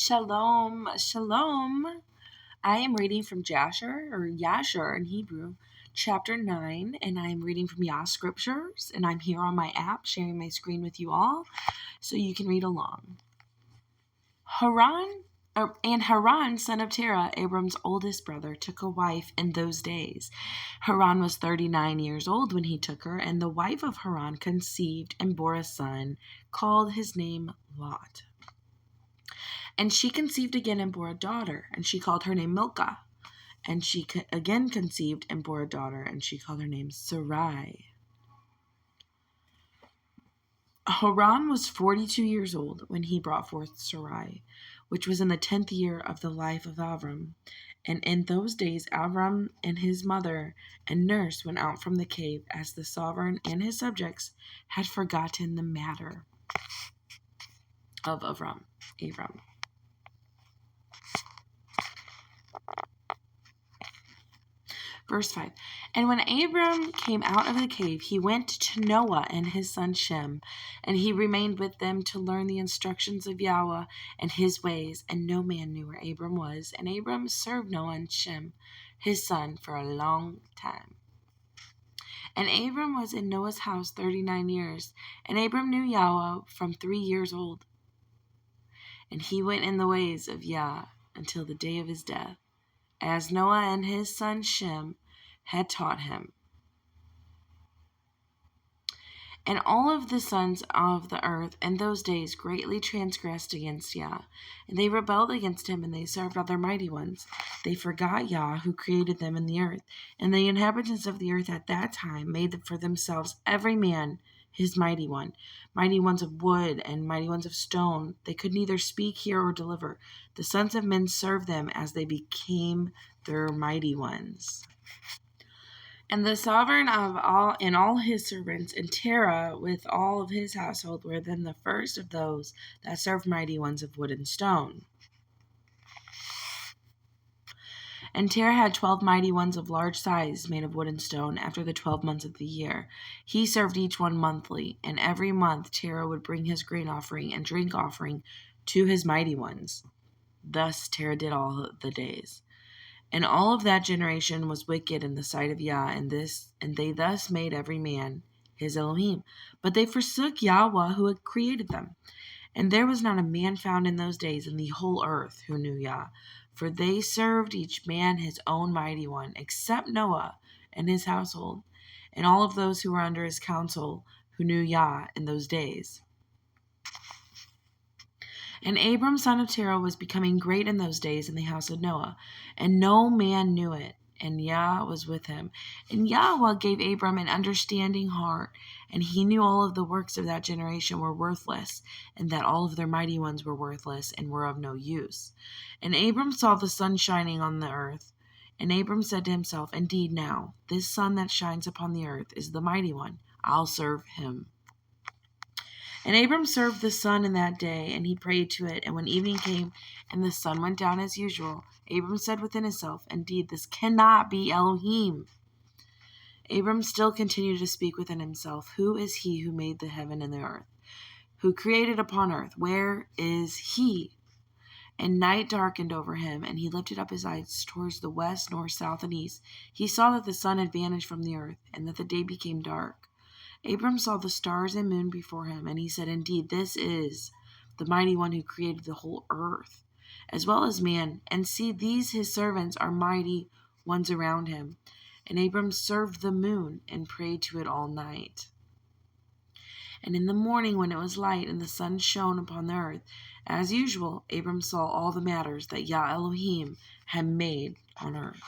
Shalom, shalom. I am reading from Jasher, or Yasher in Hebrew, chapter 9, and I am reading from Yah Scriptures, and I'm here on my app sharing my screen with you all so you can read along. Haran, son of Terah, Abram's oldest brother, took a wife in those days. Haran was 39 years old when he took her, and the wife of Haran conceived and bore a son, called his name Lot. And she conceived again and bore a daughter, and she called her name Milcah. And she again conceived and bore a daughter, and she called her name Sarai. Haran was 42 years old when he brought forth Sarai, which was in the 10th year of the life of Abram. And in those days Abram and his mother and nurse went out from the cave, as the sovereign and his subjects had forgotten the matter of Abram. Verse 5, And when Abram came out of the cave, he went to Noah and his son Shem, and he remained with them to learn the instructions of Yahweh and his ways, and no man knew where Abram was. And Abram served Noah and Shem, his son, for a long time. And Abram was in Noah's house 39 years, and Abram knew Yahweh from 3 years old. And he went in the ways of Yah until the day of his death, as Noah and his son Shem had taught him. And all of the sons of the earth in those days greatly transgressed against Yah, and they rebelled against him, and they served other mighty ones. They forgot Yah, who created them in the earth, and the inhabitants of the earth at that time made for themselves every man his mighty ones of wood and mighty ones of stone. They could neither speak, hear, or deliver. The sons of men served them as they became their mighty ones. And the sovereign of all and all his servants, and Terah with all of his household, were then the first of those that served mighty ones of wood and stone. And Terah had 12 mighty ones of large size, made of wood and stone, after the 12 months of the year. He served each one monthly, and every month Terah would bring his grain offering and drink offering to his mighty ones. Thus Terah did all the days. And all of that generation was wicked in the sight of Yah, and they thus made every man his Elohim. But they forsook Yahweh, who had created them. And there was not a man found in those days in the whole earth who knew Yah, for they served each man his own mighty one, except Noah and his household, and all of those who were under his counsel, who knew Yah in those days. And Abram son of Terah was becoming great in those days in the house of Noah, and no man knew it, and Yah was with him. And Yahweh gave Abram an understanding heart, and he knew all of the works of that generation were worthless, and that all of their mighty ones were worthless and were of no use. And Abram saw the sun shining on the earth, and Abram said to himself, Indeed now, this sun that shines upon the earth is the mighty one. I'll serve him. And Abram served the sun in that day, and he prayed to it. And when evening came, and the sun went down as usual, Abram said within himself, Indeed, this cannot be Elohim. Abram still continued to speak within himself, Who is he who made the heaven and the earth? Who created upon earth? Where is he? And night darkened over him, and he lifted up his eyes towards the west, north, south, and east. He saw that the sun had vanished from the earth, and that the day became dark. Abram saw the stars and moon before him, and he said, Indeed, this is the mighty one who created the whole earth, as well as man. And see, these his servants are mighty ones around him. And Abram served the moon and prayed to it all night. And in the morning, when it was light and the sun shone upon the earth, as usual, Abram saw all the matters that Yah Elohim had made on earth.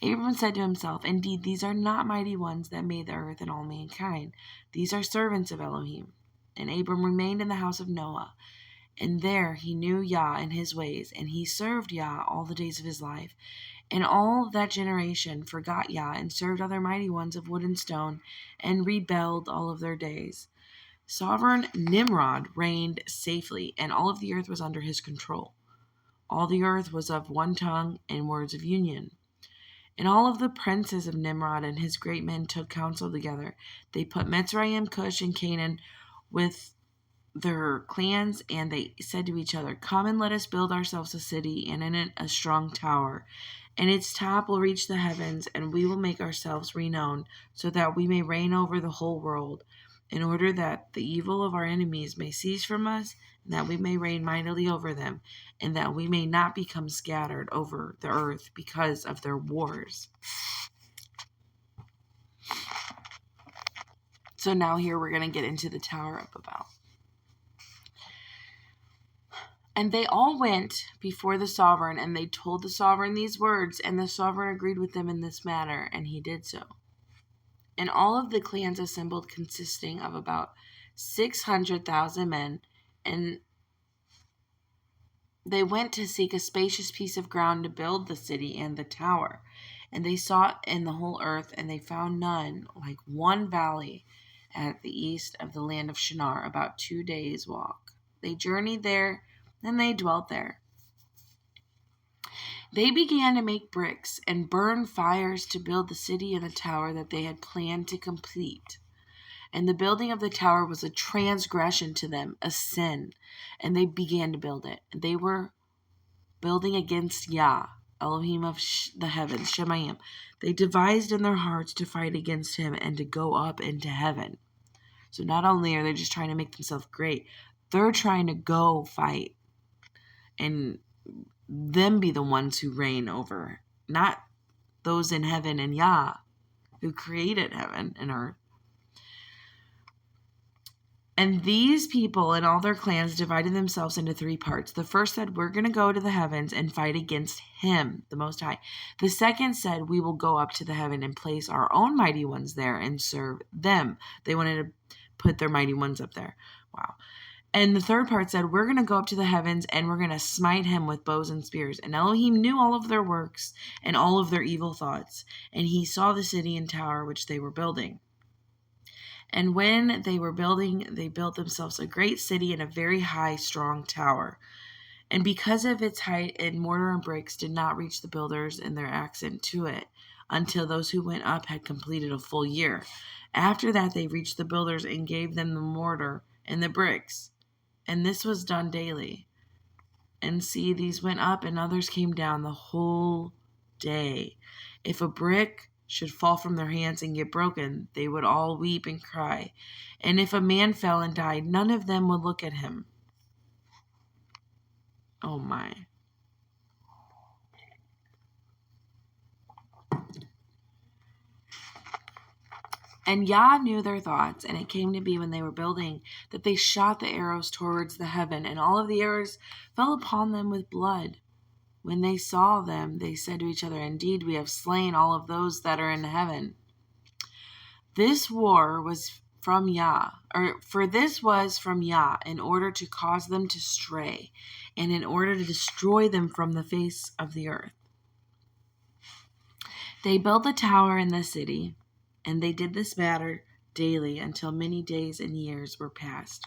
Abram said to himself, Indeed, these are not mighty ones that made the earth and all mankind. These are servants of Elohim. And Abram remained in the house of Noah, and there he knew Yah and his ways, and he served Yah all the days of his life. And all that generation forgot Yah, and served other mighty ones of wood and stone, and rebelled all of their days. Sovereign Nimrod reigned safely, and all of the earth was under his control. All the earth was of one tongue and words of union. And all of the princes of Nimrod and his great men took counsel together. They put Mitzrayim, Cush, and Canaan with their clans, and they said to each other, "Come and let us build ourselves a city, and in it a strong tower. And its top will reach the heavens, and we will make ourselves renowned, so that we may reign over the whole world, in order that the evil of our enemies may cease from us, and that we may reign mightily over them, and that we may not become scattered over the earth because of their wars." So now here we're going to get into the Tower of Babel. And they all went before the sovereign, and they told the sovereign these words, and the sovereign agreed with them in this matter, and he did so. And all of the clans assembled, consisting of about 600,000 men, and they went to seek a spacious piece of ground to build the city and the tower. And they sought in the whole earth, and they found none, like one valley at the east of the land of Shinar, about 2 days' walk. They journeyed there, and they dwelt there. They began to make bricks and burn fires to build the city and the tower that they had planned to complete. And the building of the tower was a transgression to them, a sin, and they began to build it. They were building against Yah, Elohim of the heavens, Shemayim. They devised in their hearts to fight against him and to go up into heaven. So not only are they just trying to make themselves great, they're trying to go fight and them be the ones who reign over, not those in heaven and Yah, who created heaven and earth. And these people and all their clans divided themselves into 3 parts. The first said, "We're going to go to the heavens and fight against him, the Most High." The second said, "We will go up to the heaven and place our own mighty ones there and serve them." They wanted to put their mighty ones up there. Wow. And the third part said, "We're going to go up to the heavens and we're going to smite him with bows and spears." And Elohim knew all of their works and all of their evil thoughts. And he saw the city and tower which they were building. And when they were building, they built themselves a great city and a very high, strong tower. And because of its height, and mortar and bricks did not reach the builders in their accent to it, until those who went up had completed a full year. After that, they reached the builders and gave them the mortar and the bricks. And this was done daily. And see, these went up and others came down the whole day. If a brick should fall from their hands and get broken, they would all weep and cry. And if a man fell and died, none of them would look at him. Oh my. And Yah knew their thoughts, and it came to be when they were building that they shot the arrows towards the heaven, and all of the arrows fell upon them with blood. When they saw them, they said to each other, "Indeed, we have slain all of those that are in heaven." This war was from Yah, for this was from Yah, in order to cause them to stray, and in order to destroy them from the face of the earth. They built the tower in the city, and they did this matter daily until many days and years were past.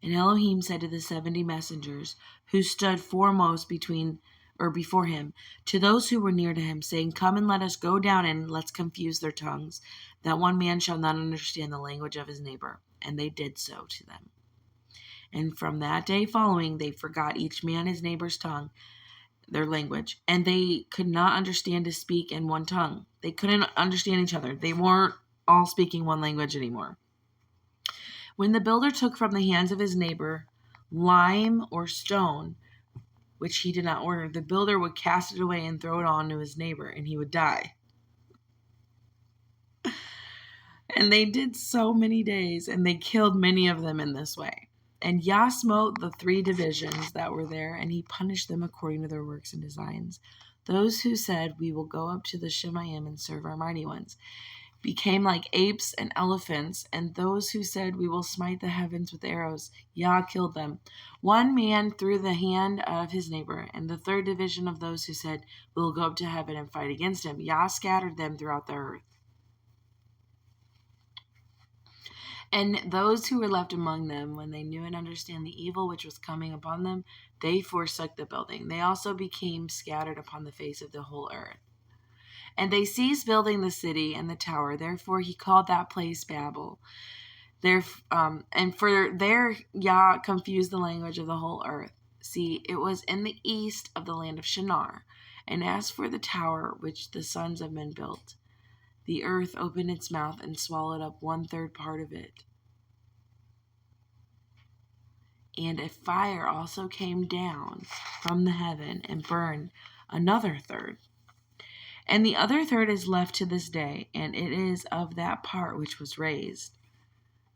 And Elohim said to the 70 messengers who stood foremost before him, to those who were near to him, saying, "Come and let us go down and let's confuse their tongues, that one man shall not understand the language of his neighbor." And they did so to them. And from that day following, they forgot each man his neighbor's tongue, their language, and they could not understand to speak in one tongue. They couldn't understand each other. They weren't all speaking one language anymore. When the builder took from the hands of his neighbor lime or stone, which he did not order, the builder would cast it away and throw it on to his neighbor, and he would die. And they did so many days, and they killed many of them in this way. And Yah smote the 3 divisions that were there, and he punished them according to their works and designs. Those who said, "We will go up to the Shemayim and serve our mighty ones," became like apes and elephants, and those who said, "We will smite the heavens with arrows," Yah killed them, one man through the hand of his neighbor. And the 3rd division of those who said, "We will go up to heaven and fight against him," Yah scattered them throughout the earth. And those who were left among them, when they knew and understood the evil which was coming upon them, they forsook the building. They also became scattered upon the face of the whole earth. And they ceased building the city and the tower. Therefore he called that place Babel, And for their Yah confused the language of the whole earth. See, it was in the east of the land of Shinar. And as for the tower which the sons of men built, the earth opened its mouth and swallowed up 1/3 part of it. And a fire also came down from the heaven and burned another third. And the other third is left to this day, and it is of that part which was raised.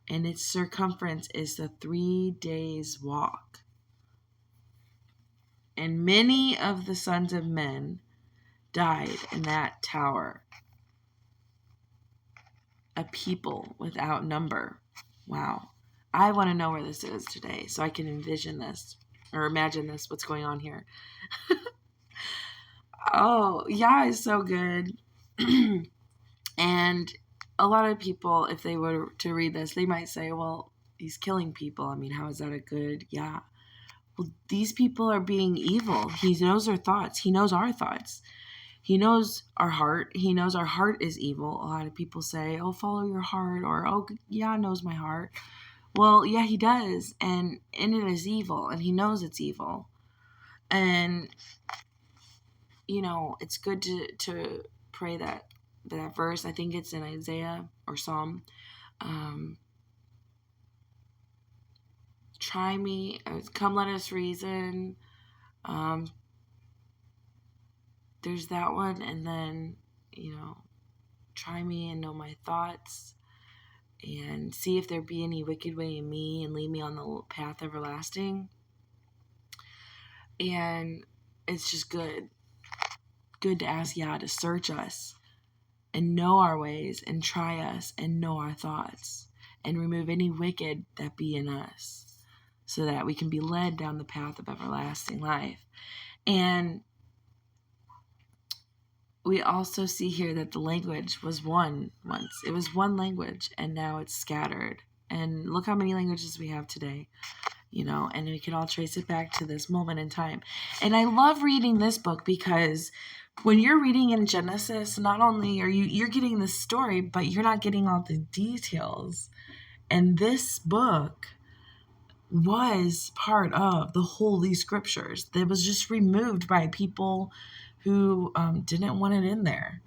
And its circumference is the 3 days' walk. And many of the sons of men died in that tower, a people without number. Wow. I want to know where this is today so I can envision this or imagine this, what's going on here. Oh, yeah, it's so good. And a lot of people, if they were to read this, they might say, well, he's killing people. I mean, how is that a good, yeah. Well, these people are being evil. He knows their thoughts. He knows our thoughts. He knows our heart. He knows our heart is evil. A lot of people say, oh, follow your heart, or, oh, yeah, knows my heart. Well, yeah, he does, and in it is evil, and he knows it's evil. And, you know, it's good to pray that verse. I think it's in Isaiah or Psalm. Try me, come let us reason. There's that one, and then, you know, try me and know my thoughts, and see if there be any wicked way in me, and lead me on the path everlasting. And it's just good to ask Yah to search us and know our ways and try us and know our thoughts and remove any wicked that be in us so that we can be led down the path of everlasting life. And we also see here that the language was one once. It was one language, and now it's scattered. And look how many languages we have today, you know, and we can all trace it back to this moment in time. And I love reading this book because when you're reading in Genesis, not only are you're getting the story, but you're not getting all the details. And this book was part of the Holy Scriptures that was just removed by people who didn't want it in there,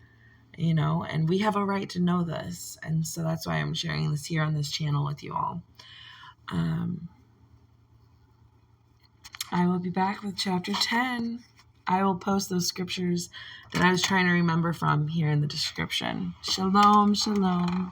you know, and we have a right to know this. And so that's why I'm sharing this here on this channel with you all. I will be back with chapter 10. I will post those scriptures that I was trying to remember from here in the description. Shalom, shalom.